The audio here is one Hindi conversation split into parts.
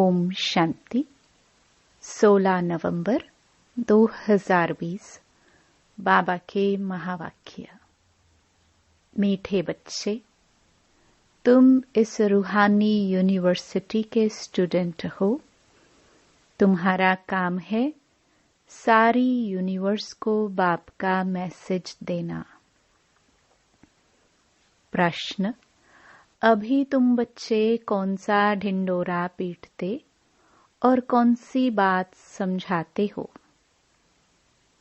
ओम शांति। 16 नवंबर 2020 बाबा के महावाक्य। मीठे बच्चे, तुम इस रूहानी यूनिवर्सिटी के स्टूडेंट हो। तुम्हारा काम है सारी यूनिवर्स को बाप का मैसेज देना। प्रश्न: अभी तुम बच्चे कौन सा ढिंडोरा पीटते और कौन सी बात समझाते हो?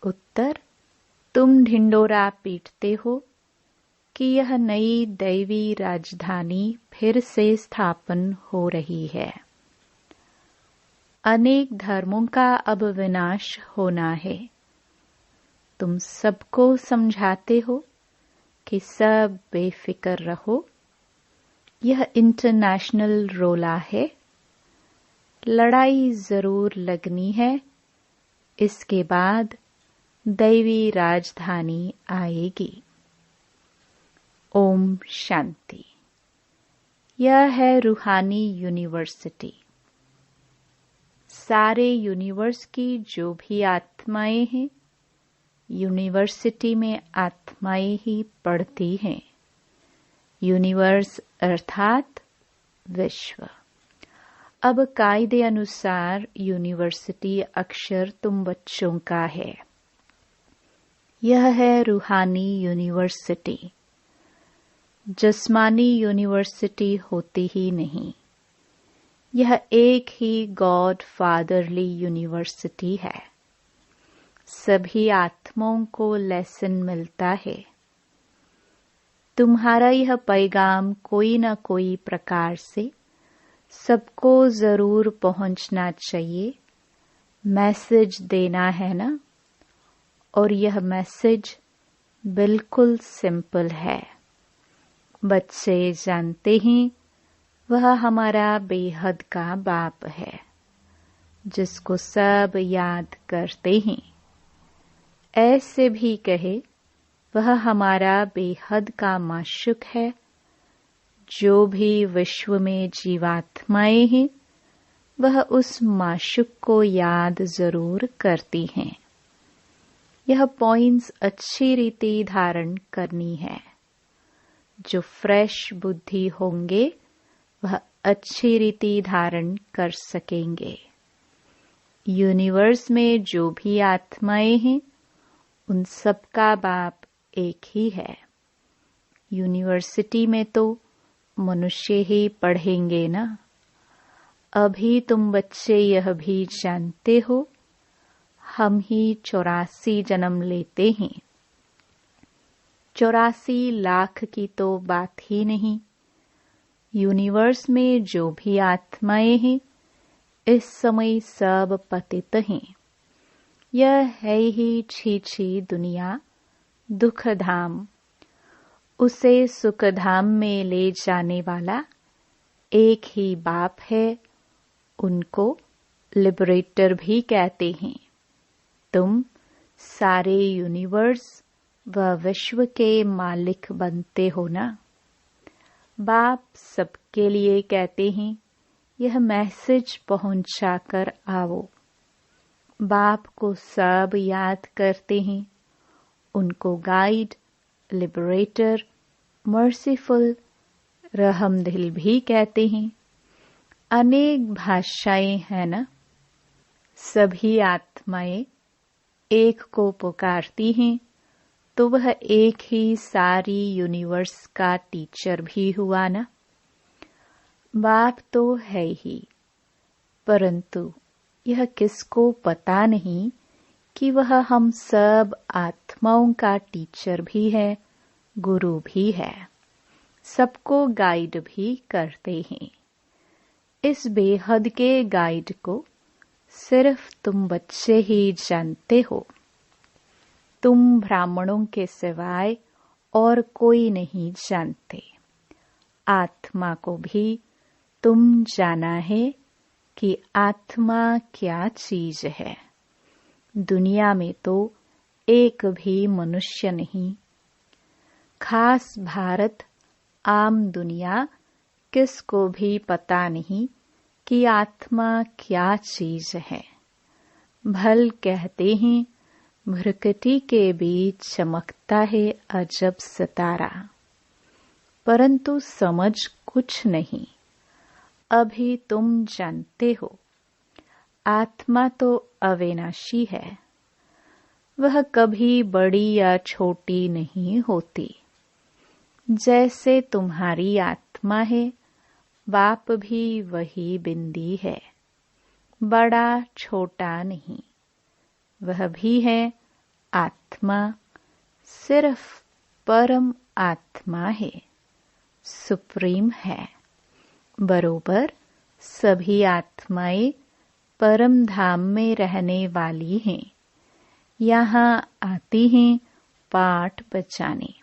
उत्तर: तुम ढिंडोरा पीटते हो कि यह नई दैवी राजधानी फिर से स्थापन हो रही है। अनेक धर्मों का अब विनाश होना है। तुम सबको समझाते हो कि सब बेफिक्र रहो, यह इंटरनेशनल रोला है। लड़ाई जरूर लगनी है, इसके बाद दैवी राजधानी आएगी। ओम शांति। यह है रूहानी यूनिवर्सिटी। सारे यूनिवर्स की जो भी आत्माएं हैं, यूनिवर्सिटी में आत्माएं ही पढ़ती हैं। यूनिवर्स अर्थात विश्व। अब कायदे अनुसार यूनिवर्सिटी अक्षर तुम बच्चों का है। यह है रूहानी यूनिवर्सिटी। जिस्मानी यूनिवर्सिटी होती ही नहीं। यह एक ही गॉड फादरली यूनिवर्सिटी है। सभी आत्माओं को लेसन मिलता है। तुम्हारा यह पैगाम कोई न कोई प्रकार से सबको जरूर पहुंचना चाहिए। मैसेज देना है ना? और यह मैसेज बिल्कुल सिंपल है। बच्चे जानते हैं वह हमारा बेहद का बाप है, जिसको सब याद करते हैं। ऐसे भी कहे वह हमारा बेहद का माशुक है। जो भी विश्व में जीवात्माएं हैं, वह उस माशुक को याद जरूर करती हैं। यह पॉइंट्स अच्छी रीति धारण करनी है। जो फ्रेश बुद्धि होंगे वह अच्छी रीति धारण कर सकेंगे। यूनिवर्स में जो भी आत्माएं हैं, उन सबका बाप एक ही है। यूनिवर्सिटी में तो मनुष्य ही पढ़ेंगे ना। अभी तुम बच्चे यह भी जानते हो, हम ही 84 जन्म लेते हैं। 84 लाख की तो बात ही नहीं। यूनिवर्स में जो भी आत्माएं हैं, इस समय सब पतित हैं। यह है ही छी दुनिया, दुख धाम। उसे सुख धाम में ले जाने वाला एक ही बाप है। उनको लिबरेटर भी कहते हैं। तुम सारे यूनिवर्स व विश्व के मालिक बनते हो ना। बाप सबके लिए कहते हैं, यह मैसेज पहुंचा कर आओ। बाप को सब याद करते हैं। उनको गाइड, लिबरेटर, मर्सीफुल, रहमदिल भी कहते हैं। अनेक भाषाएं हैं ना। सभी आत्माएं एक को पुकारती हैं, तो वह एक ही सारी यूनिवर्स का टीचर भी हुआ ना। बाप तो है ही, परंतु यह किसको पता नहीं कि वह हम सब आत्माओं का टीचर भी है, गुरु भी है। सबको गाइड भी करते हैं। इस बेहद के गाइड को सिर्फ तुम बच्चे ही जानते हो। तुम ब्राह्मणों के सिवाय और कोई नहीं जानते। आत्मा को भी तुम जाना है कि आत्मा क्या चीज है। दुनिया में तो एक भी मनुष्य नहीं। खास भारत, आम दुनिया किसको भी पता नहीं कि आत्मा क्या चीज है। भल कहते हैं भ्रकुटी के बीच चमकता है अजब सितारा, परंतु समझ कुछ नहीं। अभी तुम जानते हो आत्मा तो अविनाशी है, वह कभी बड़ी या छोटी नहीं होती। जैसे तुम्हारी आत्मा है, बाप भी वही बिंदी है, बड़ा छोटा नहीं। वह भी है आत्मा, सिर्फ परम आत्मा है, सुप्रीम है। बरोबर सभी आत्माएं परम धाम में रहने वाली हैं। यहाँ आती हैं पाठ बचाने,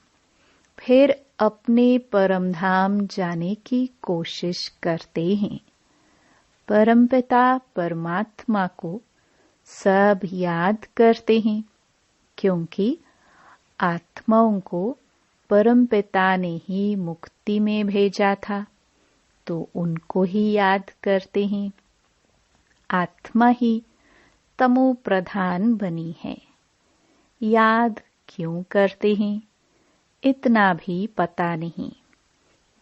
फिर अपने परम धाम जाने की कोशिश करते हैं। परमपिता परमात्मा को सब याद करते हैं, क्योंकि आत्माओं को परमपिता ने ही मुक्ति में भेजा था, तो उनको ही याद करते हैं। आत्मा ही तमो प्रधान बनी है, याद क्यों करते हैं इतना भी पता नहीं।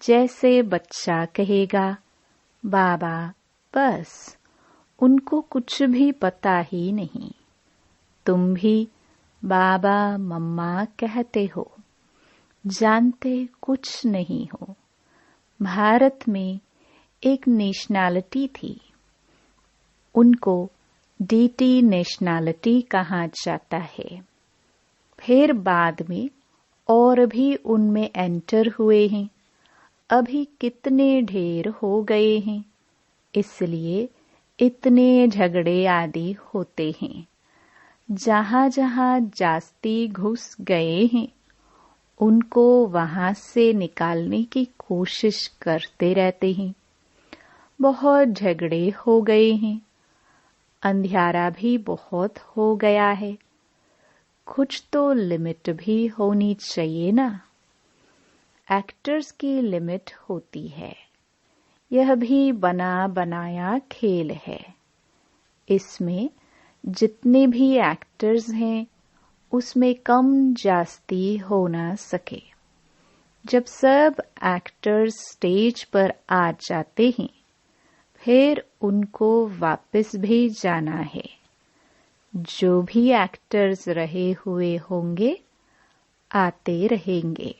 जैसे बच्चा कहेगा बाबा, बस उनको कुछ भी पता ही नहीं। तुम भी बाबा मम्मा कहते हो, जानते कुछ नहीं हो। भारत में एक नेशनैलिटी थी, उनको डीटी नेशनैलिटी कहा जाता है। फिर बाद में और भी उनमें एंटर हुए हैं। अभी कितने ढेर हो गए हैं, इसलिए इतने झगड़े आदि होते हैं। जहाँ जहाँ जास्ती घुस गए हैं, उनको वहां से निकालने की कोशिश करते रहते हैं। बहुत झगड़े हो गए हैं, अंधियारा भी बहुत हो गया है। कुछ तो लिमिट भी होनी चाहिए ना। एक्टर्स की लिमिट होती है। यह भी बना बनाया खेल है। इसमें जितने भी एक्टर्स हैं, उसमें कम जास्ती हो ना सके। जब सब एक्टर्स स्टेज पर आ जाते हैं, फिर उनको वापस भी जाना है। जो भी एक्टर्स रहे हुए होंगे, आते रहेंगे।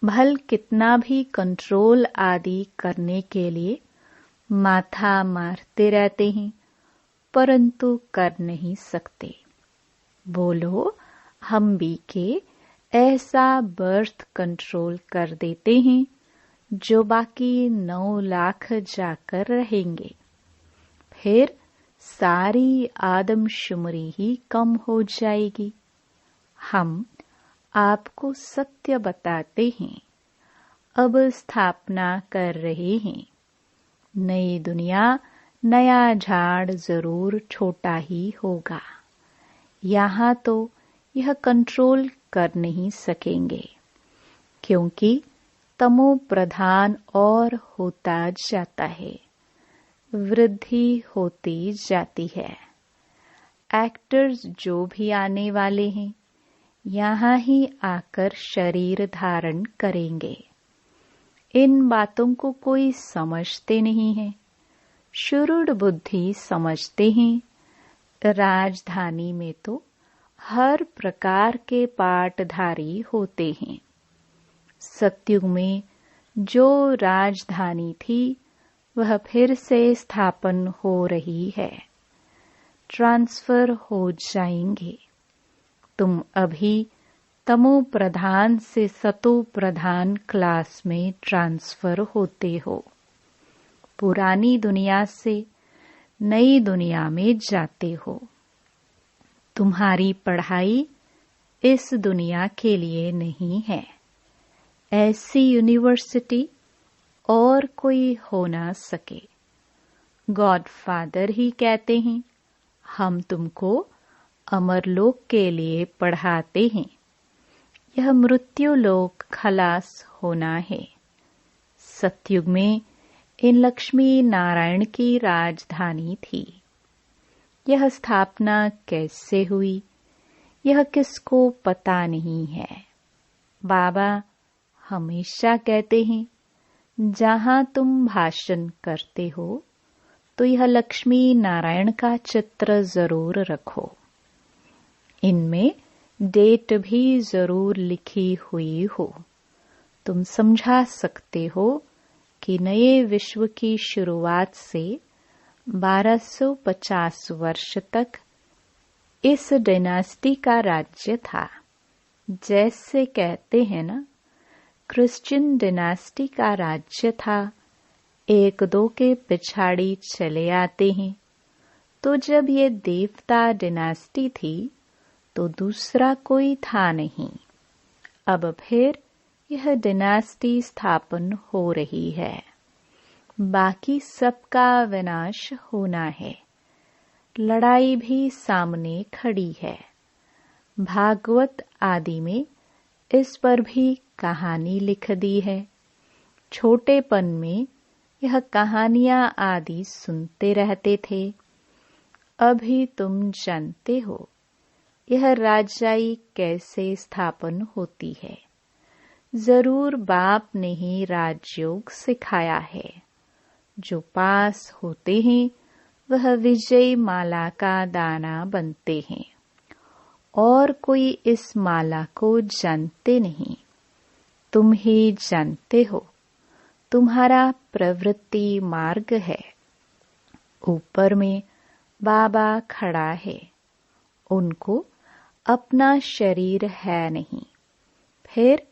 भल कितना भी कंट्रोल आदि करने के लिए माथा मारते रहते हैं, परंतु कर नहीं सकते। बोलो हम भी के ऐसा बर्थ कंट्रोल कर देते हैं जो बाकी 9 लाख जाकर रहेंगे। फिर सारी आदमशुमारी ही कम हो जाएगी। हम आपको सत्य बताते हैं, अब स्थापना कर रहे हैं। नई दुनिया, नया झाड़ जरूर छोटा ही होगा। यहाँ तो यह कंट्रोल कर नहीं सकेंगे, क्योंकि तमो प्रधान और होता जाता है, वृद्धि होती जाती है। एक्टर्स जो भी आने वाले हैं, यहाँ ही आकर शरीर धारण करेंगे। इन बातों को कोई समझते नहीं है। शुरुड बुद्धि समझते हैं। राजधानी में तो हर प्रकार के पाटधारी होते हैं। सतयुग में जो राजधानी थी, वह फिर से स्थापन हो रही है। ट्रांसफर हो जाएंगे। तुम अभी तमो प्रधान से सतो प्रधान क्लास में ट्रांसफर होते हो। पुरानी दुनिया से नई दुनिया में जाते हो। तुम्हारी पढ़ाई इस दुनिया के लिए नहीं है। ऐसी यूनिवर्सिटी और कोई हो ना सके। गॉडफादर ही कहते हैं, हम तुमको अमरलोक के लिए पढ़ाते हैं। यह मृत्यु लोक खलास होना है। सतयुग में इन लक्ष्मी नारायण की राजधानी थी। यह स्थापना कैसे हुई, यह किसको पता नहीं है। बाबा हमेशा कहते हैं, जहां तुम भाषण करते हो तो यह लक्ष्मी नारायण का चित्र जरूर रखो। इनमें डेट भी जरूर लिखी हुई हो। तुम समझा सकते हो कि नए विश्व की शुरुआत से 1250 वर्ष तक इस डायनास्टी का राज्य था। जैसे कहते हैं ना, क्रिश्चियन डायनास्टी का राज्य था, एक दो के पिछाड़ी चले आते हैं। तो जब ये देवता डायनास्टी थी तो दूसरा कोई था नहीं। अब फिर यह डायनास्टी स्थापन हो रही है। बाकी सबका विनाश होना है। लड़ाई भी सामने खड़ी है। भागवत आदि में इस पर भी कहानी लिख दी है। छोटेपन में यह कहानियां आदि सुनते रहते थे। अभी तुम जानते हो यह राजाई कैसे स्थापन होती है। जरूर बाप ने ही राजयोग सिखाया है। जो पास होते हैं वह विजय माला का दाना बनते हैं और कोई इस माला को जानते नहीं। तुम ही जानते हो। तुम्हारा प्रवृत्ति मार्ग है। ऊपर में बाबा खड़ा है। उनको अपना शरीर है नहीं। फिर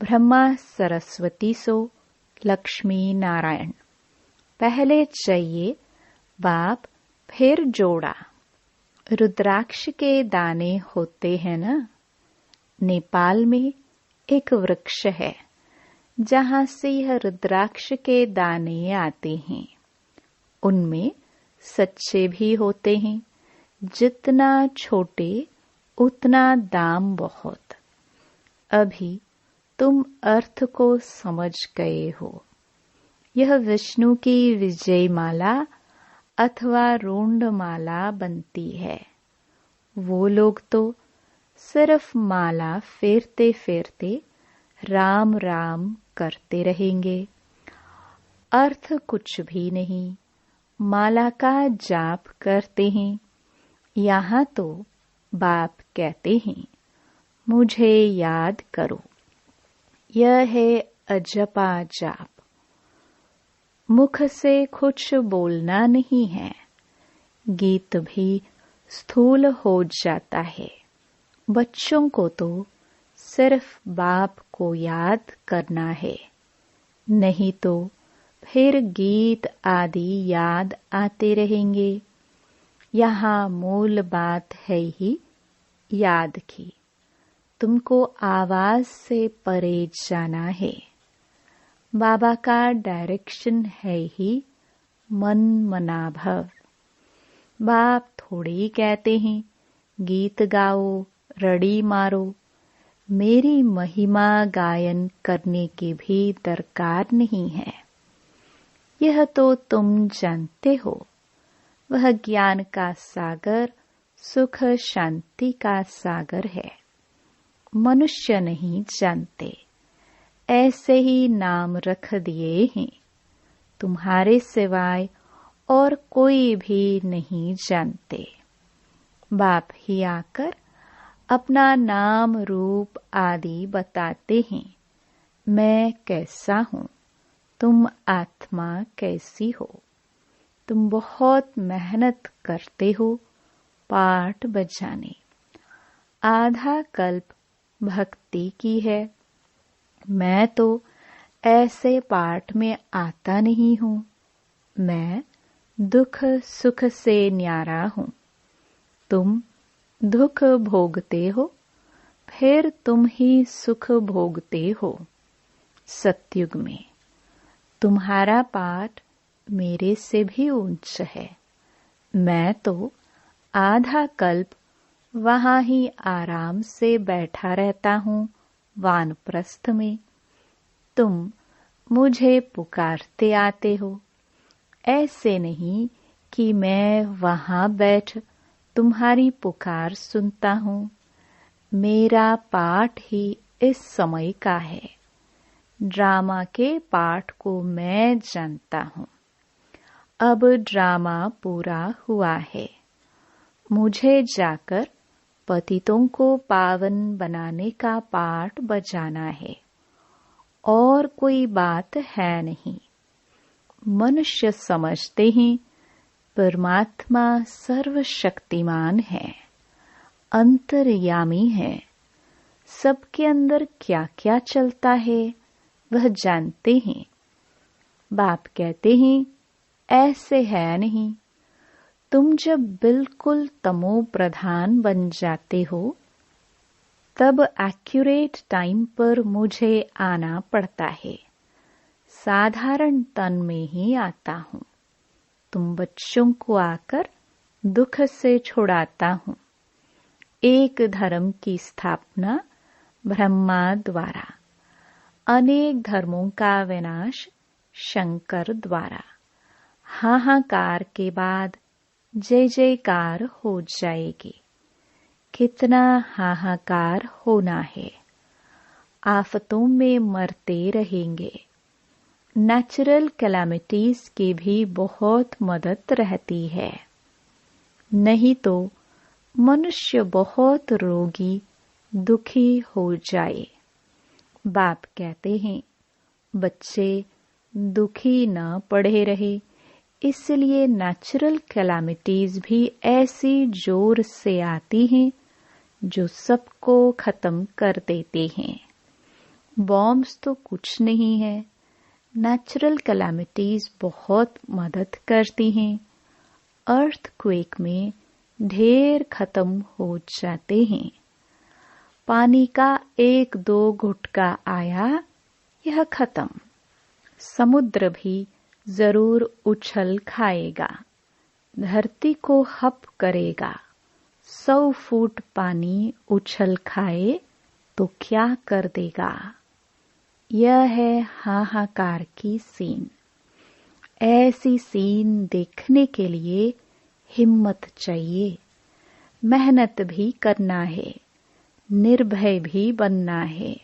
ब्रह्मा सरस्वती सो लक्ष्मी नारायण। पहले चाहिए बाप, फिर जोड़ा। रुद्राक्ष के दाने होते हैं ना। नेपाल में एक वृक्ष है जहां से यह रुद्राक्ष के दाने आते हैं। उनमें सच्चे भी होते हैं। जितना छोटे उतना दाम बहुत। अभी तुम अर्थ को समझ गए हो। यह विष्णु की विजय माला अथवा रोंड माला बनती है। वो लोग तो सिर्फ माला फेरते फेरते राम राम करते रहेंगे। अर्थ कुछ भी नहीं। माला का जाप करते हैं। यहाँ तो बाप कहते हैं, मुझे याद करो। यह है अजपा जाप। मुख से कुछ बोलना नहीं है। गीत भी स्थूल हो जाता है। बच्चों को तो सिर्फ बाप को याद करना है, नहीं तो फिर गीत आदि याद आते रहेंगे। यहाँ मूल बात है ही याद की। तुमको आवाज से परे जाना है। बाबा का डायरेक्शन है ही मन मनाभव। बाप थोड़े ही कहते हैं गीत गाओ, रड़ी मारो। मेरी महिमा गायन करने की भी दरकार नहीं है। यह तो तुम जानते हो। वह ज्ञान का सागर, सुख शांति का सागर है। मनुष्य नहीं जानते, ऐसे ही नाम रख दिए हैं। तुम्हारे सिवाय और कोई भी नहीं जानते। बाप ही आकर अपना नाम रूप आदि बताते हैं। मैं कैसा हूँ, तुम आत्मा कैसी हो। तुम बहुत मेहनत करते हो पाठ बजाने। आधा कल्प भक्ति की है। मैं तो ऐसे पाठ में आता नहीं हूँ। मैं दुख सुख से न्यारा हूँ। तुम दुख भोगते हो, फिर तुम ही सुख भोगते हो। सतयुग में तुम्हारा पाठ मेरे से भी ऊंच है। मैं तो आधा कल्प वहां ही आराम से बैठा रहता हूँ वानप्रस्थ में। तुम मुझे पुकारते आते हो। ऐसे नहीं कि मैं वहां बैठ तुम्हारी पुकार सुनता हूँ। मेरा पाठ ही इस समय का है। ड्रामा के पाठ को मैं जानता हूँ। अब ड्रामा पूरा हुआ है। मुझे जाकर पतितों को पावन बनाने का पाठ बजाना है, और कोई बात है नहीं। मनुष्य समझते हैं परमात्मा सर्वशक्तिमान है, अंतर्यामी है, सबके अंदर क्या क्या चलता है वह जानते हैं। बाप कहते हैं ऐसे है नहीं। तुम जब बिल्कुल तमो प्रधान बन जाते हो तब एक्यूरेट टाइम पर मुझे आना पड़ता है। साधारण तन में ही आता हूँ। तुम बच्चों को आकर दुख से छुड़ाता हूँ। एक धर्म की स्थापना ब्रह्मा द्वारा, अनेक धर्मों का विनाश शंकर द्वारा। हाहाकार के बाद जय जयकार हो जाएगी। कितना हाहाकार होना है। आफतों में मरते रहेंगे। नेचुरल कैलामिटीज की भी बहुत मदद रहती है, नहीं तो मनुष्य बहुत रोगी दुखी हो जाए। बाप कहते हैं बच्चे दुखी न पड़े रहे, इसलिए नेचुरल कैलामिटीज भी ऐसी जोर से आती हैं जो सबको खत्म कर देते हैं। बॉम्ब्स तो कुछ नहीं है, नेचुरल कैलामिटीज बहुत मदद करती हैं। अर्थक्वेक में ढेर खत्म हो जाते हैं। पानी का 1-2 घुटका आया, यह खत्म। समुद्र भी जरूर उछल खाएगा, धरती को हप करेगा। 100 फुट पानी उछल खाए तो क्या कर देगा। यह है हाहाकार की सीन। ऐसी सीन देखने के लिए हिम्मत चाहिए, मेहनत भी करना है, निर्भय भी बनना है।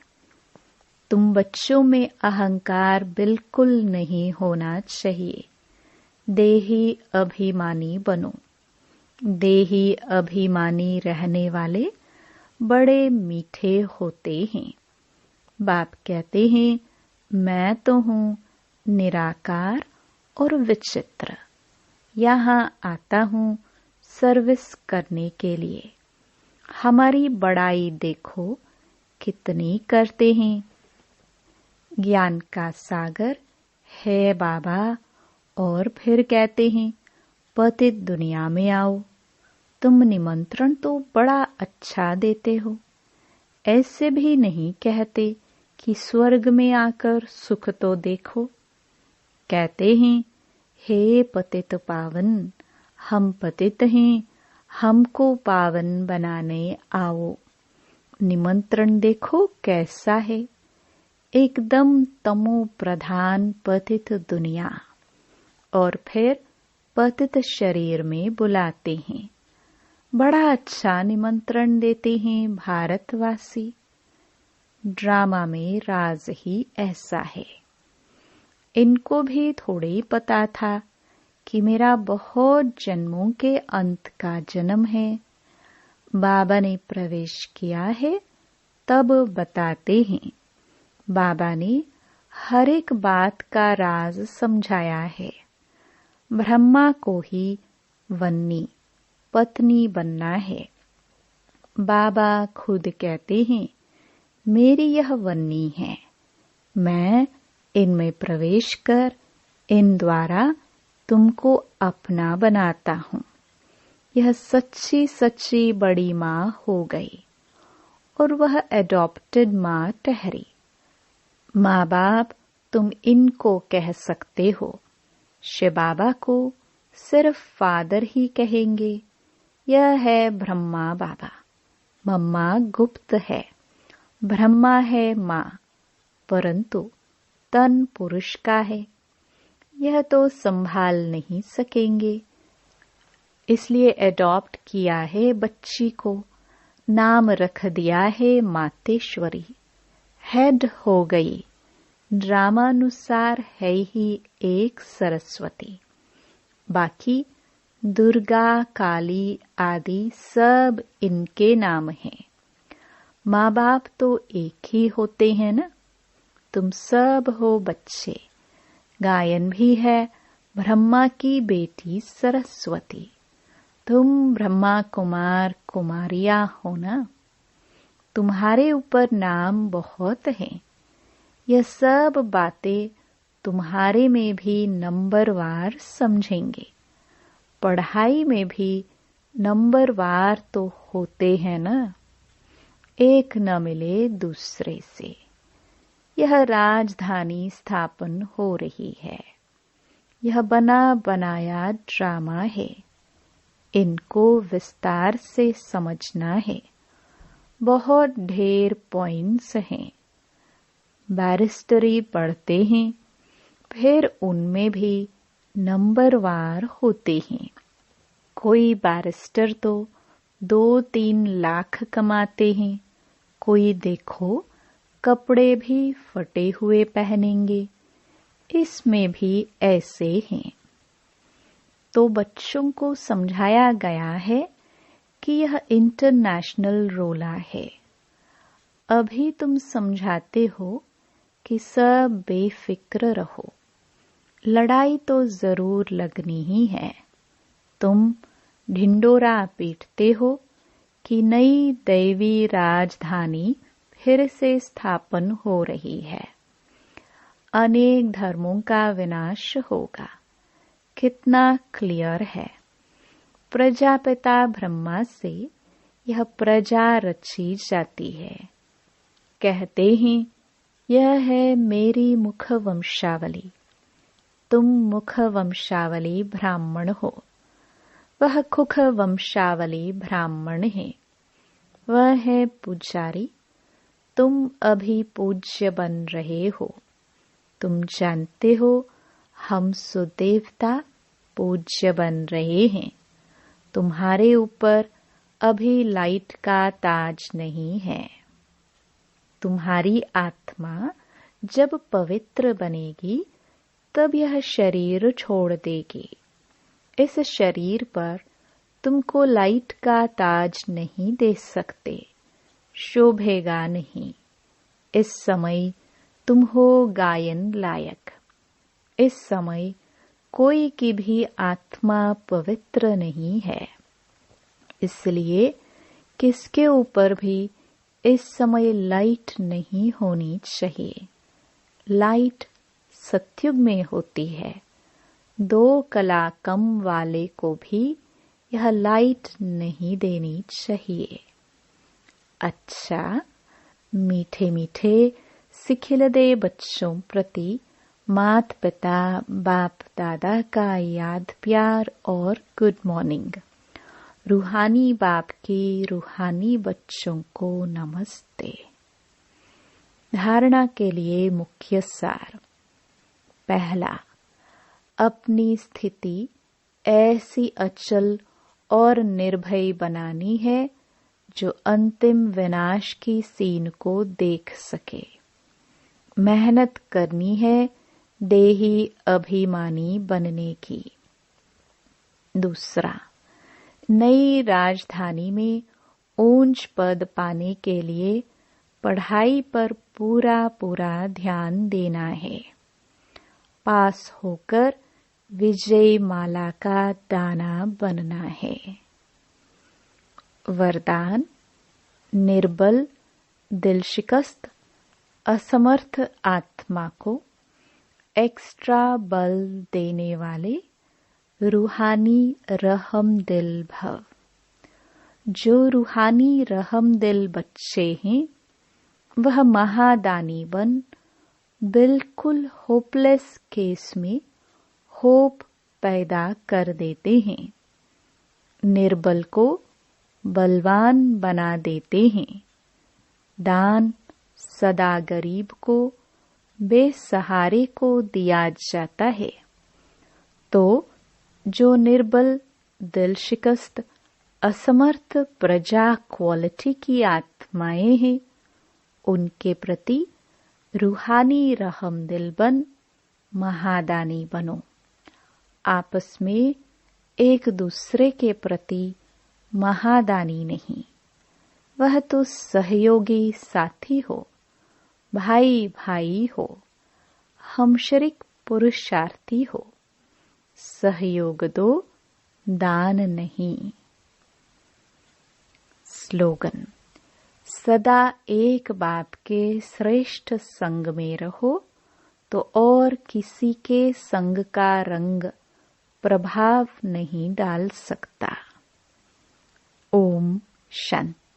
तुम बच्चों में अहंकार बिल्कुल नहीं होना चाहिए। देही अभिमानी बनो। देही अभिमानी रहने वाले बड़े मीठे होते हैं। बाप कहते हैं मैं तो हूँ निराकार और विचित्र। यहाँ आता हूँ सर्विस करने के लिए। हमारी बड़ाई देखो कितनी करते हैं। ज्ञान का सागर है बाबा, और फिर कहते हैं पतित दुनिया में आओ। तुम निमंत्रण तो बड़ा अच्छा देते हो। ऐसे भी नहीं कहते कि स्वर्ग में आकर सुख तो देखो। कहते हैं हे पतित पावन, हम पतित हैं, हमको पावन बनाने आओ। निमंत्रण देखो कैसा है। एकदम तमो प्रधान पतित दुनिया, और फिर पतित शरीर में बुलाते हैं। बड़ा अच्छा निमंत्रण देते हैं भारतवासी। ड्रामा में राज ही ऐसा है। इनको भी थोड़ी पता था कि मेरा बहुत जन्मों के अंत का जन्म है। बाबा ने प्रवेश किया है तब बताते हैं। बाबा ने हर एक बात का राज समझाया है। ब्रह्मा को ही वन्नी पत्नी बनना है। बाबा खुद कहते हैं मेरी यह वन्नी है। मैं इनमें प्रवेश कर इन द्वारा तुमको अपना बनाता हूँ। यह सच्ची सच्ची बड़ी माँ हो गई, और वह एडॉप्टेड माँ ठहरी। माँ बाप तुम इनको कह सकते हो। शिव बाबा को सिर्फ फादर ही कहेंगे। यह है ब्रह्मा बाबा। मम्मा गुप्त है, ब्रह्मा है माँ, परंतु तन पुरुष का है, यह तो संभाल नहीं सकेंगे। इसलिए एडॉप्ट किया है बच्ची को, नाम रख दिया है मातेश्वरी। हेड हो गई, ड्रामानुसार है ही एक सरस्वती। बाकी दुर्गा, काली आदि सब इनके नाम हैं। माँ बाप तो एक ही होते हैं ना। तुम सब हो बच्चे। गायन भी है, ब्रह्मा की बेटी सरस्वती। तुम ब्रह्मा कुमार कुमारियां हो ना। तुम्हारे ऊपर नाम बहुत हैं। यह सब बातें तुम्हारे में भी नंबरवार समझेंगे। पढ़ाई में भी नंबरवार तो होते हैं ना। एक न मिले दूसरे से। यह राजधानी स्थापन हो रही है। यह बना बनाया ड्रामा है। इनको विस्तार से समझना है। बहुत ढेर पॉइंट्स हैं। बैरिस्टरी पढ़ते हैं, फिर उनमें भी नंबरवार होते हैं। कोई बैरिस्टर तो 2-3 लाख कमाते हैं। कोई देखो कपड़े भी फटे हुए पहनेंगे। इसमें भी ऐसे हैं। तो बच्चों को समझाया गया है कि यह इंटरनेशनल रोला है। अभी तुम समझाते हो कि सब बेफिक्र रहो। लड़ाई तो जरूर लगनी ही है। तुम ढिंडोरा पीटते हो कि नई दैवी राजधानी फिर से स्थापन हो रही है। अनेक धर्मों का विनाश होगा। कितना क्लियर है। प्रजापिता ब्रह्मा से यह प्रजा रची जाती है। कहते हैं यह है मेरी मुख वंशावली। तुम मुख वंशावली ब्राह्मण हो। वह खुख वंशावली ब्राह्मण है। वह है पुजारी। तुम अभी पूज्य बन रहे हो। तुम जानते हो हम सुदेवता पूज्य बन रहे हैं। तुम्हारे ऊपर अभी लाइट का ताज नहीं है। तुम्हारी आत्मा जब पवित्र बनेगी तब यह शरीर छोड़ देगी। इस शरीर पर तुमको लाइट का ताज नहीं दे सकते, शोभेगा नहीं। इस समय तुम हो गायन लायक। इस समय कोई की भी आत्मा पवित्र नहीं है। इसलिए किसके ऊपर भी इस समय लाइट नहीं होनी चाहिए। लाइट सत्युग में होती है। 2 कला कम वाले को भी यह लाइट नहीं देनी चाहिए। अच्छा, मीठे मीठे सिखिलदे बच्चों प्रति मात पिता बाप दादा का याद प्यार और गुड मॉर्निंग। रूहानी बाप की रूहानी बच्चों को नमस्ते। धारणा के लिए मुख्य सार। पहला, अपनी स्थिति ऐसी अचल और निर्भय बनानी है जो अंतिम विनाश की सीन को देख सके। मेहनत करनी है देही अभिमानी बनने की। दूसरा, नई राजधानी में ऊंच पद पाने के लिए पढ़ाई पर पूरा पूरा ध्यान देना है। पास होकर विजय माला का दाना बनना है। वरदान, निर्बल, दिल शिकस्त, असमर्थ आत्मा को एक्स्ट्रा बल देने वाले रूहानी रहम दिल भव। जो रूहानी रहम दिल बच्चे हैं वह महादानी बन बिल्कुल होपलेस केस में होप पैदा कर देते हैं। निर्बल को बलवान बना देते हैं। दान सदा गरीब को बेसहारे को दिया जाता है, तो जो निर्बल, दिल शिकस्त, असमर्थ प्रजा क्वालिटी की आत्माएं हैं, उनके प्रति रूहानी रहम दिल बन महादानी बनो। आपस में एक दूसरे के प्रति महादानी नहीं, वह तो सहयोगी साथी हो, भाई भाई हो, हमशरीक पुरुषार्थी हो। सहयोग दो, दान नहीं। स्लोगन: सदा एक बाप के श्रेष्ठ संग में रहो, तो और किसी के संग का रंग प्रभाव नहीं डाल सकता। ओम शांति।